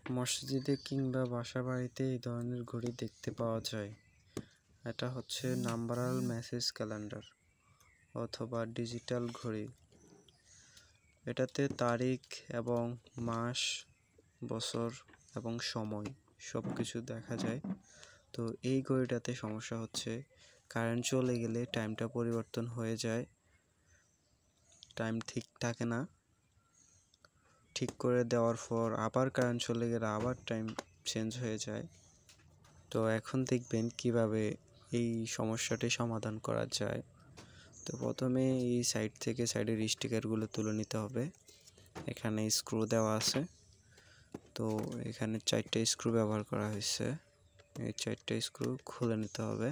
মসজিদে কিংবা বাসাবাড়িতে এই ধরনের ঘড়ি দেখতে পাওয়া যায়। এটা হচ্ছে নাম্বারাল মেসেজ ক্যালেন্ডার অথবা ডিজিটাল ঘড়ি। এটাতে তারিখ এবং মাস, বছর এবং সময় সব কিছু দেখা যায়। তো এই ঘড়িটাতে সমস্যা হচ্ছে কারেন্ট চলে গেলে টাইমটা পরিবর্তন হয়ে যায়, টাইম ঠিক থাকে না। ঠিক করে দেওয়ার পর আবার কারেন্ট চলে গেলে আবার টাইম চেঞ্জ হয়ে যায়। তো এখন দেখবেন কিভাবে এই সমস্যাটি সমাধান করা যায়। তো প্রথমে এই সাইড থেকে সাইডের স্টিকারগুলো তুলে নিতে হবে। এখানে স্ক্রু দেওয়া আছে, তো এখানে 4টে স্ক্রু ব্যবহার করা হয়েছে। এই 4টে স্ক্রু খুলে নিতে হবে।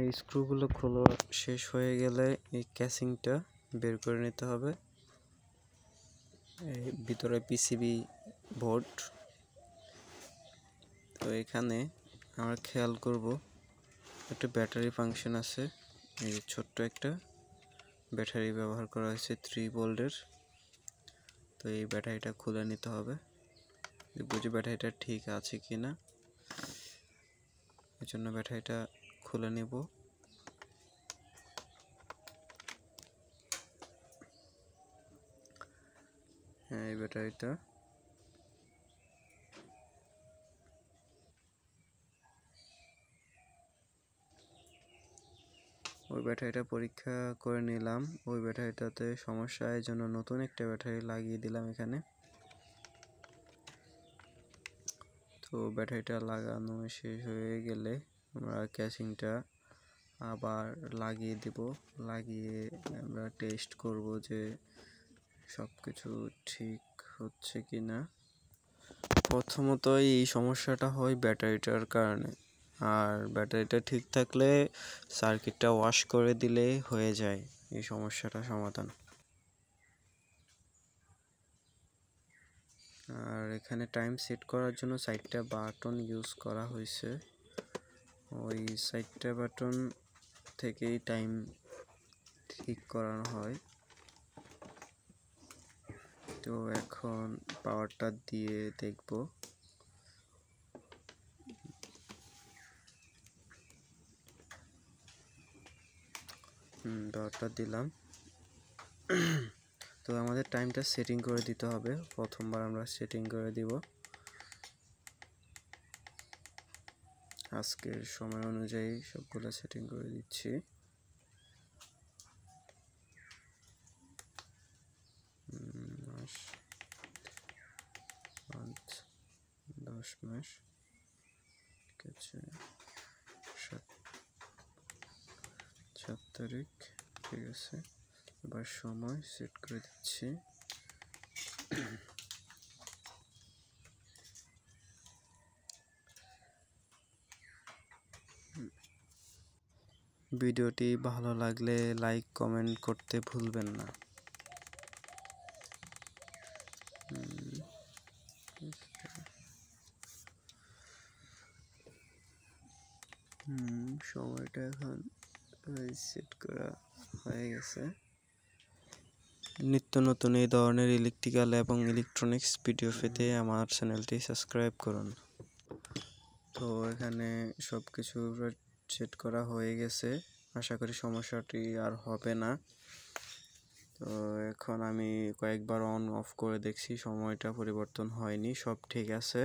এই স্ক্রুগুলো খোলা শেষ হয়ে গেলে এই ক্যাসিংটা বের করে নিতে হবে। এই ভিতরে পিসিবি বোর্ড। তো এখানে আমরা খেয়াল করব একটা ব্যাটারি ফাংশন আছে। এই ছোট্ট একটা ব্যাটারি ব্যবহার করা হয়েছে 3 ভোল্টের। তো এই ব্যাটারিটা খুলে নিতে হবে, দেখব যে ব্যাটারিটা ঠিক আছে কিনা। এর জন্য ব্যাটারিটা খুলে নেব। হ্যাঁ, এই ব্যাটারিটা ওই ব্যাটারিটা পরীক্ষা করে নিলাম। ওই ব্যাটারিটাতে সমস্যা, এর জন্য নতুন একটা ব্যাটারি লাগিয়ে দিলাম এখানে। তো ব্যাটারিটা লাগানো শেষ হয়ে গেলে আমরা ক্যাসিংটা আবার লাগিয়ে দেব। লাগিয়ে আমরা টেস্ট করব যে সব কিছু ঠিক হচ্ছে কিনা। প্রথমত এই সমস্যাটা হয় ব্যাটারিটার কারণে, আর ব্যাটারিটা ঠিক থাকলে সার্কিটটা ওয়াশ করে দিলে হয়ে যায় এই সমস্যাটা সমাধান। আর এখানে টাইম সেট করার জন্য 4টা বাটন ইউজ করা হয়েছে। ওই 4টা বাটন থেকেই টাইম ঠিক করানো হয়। তো এখন পাওয়ারটা দিয়ে দেখব। পাওয়ারটা দিলাম। তো আমাদের টাইমটা সেটিং করে দিতে হবে। প্রথমবার আমরা সেটিং করে দিব। আজকের সময় অনুযায়ী সবগুলো সেটিং করে দিচ্ছি। মাস, 10 মাস, ঠিক আছে। 7 তারিখ, ঠিক আছে। এবার সময় সেট করে দিচ্ছি। ভিডিওটি ভালো লাগলে লাইক কমেন্ট করতে ভুলবেন না। সময়টা এখন সেট করা হয়ে গেছে। নিত্য নতুন এই ধরনের ইলেকট্রিক্যাল এবং ইলেকট্রনিক্স ভিডিও পেতে আমার চ্যানেলটি সাবস্ক্রাইব করুন। তো এখানে সব কিছু সেট করা হয়ে গেছে। আশা করি সমস্যাটি আর হবে না। তো এখন আমি কয়েকবার অন অফ করে দেখছি, সময়টা পরিবর্তন হয়নি, সব ঠিক আছে।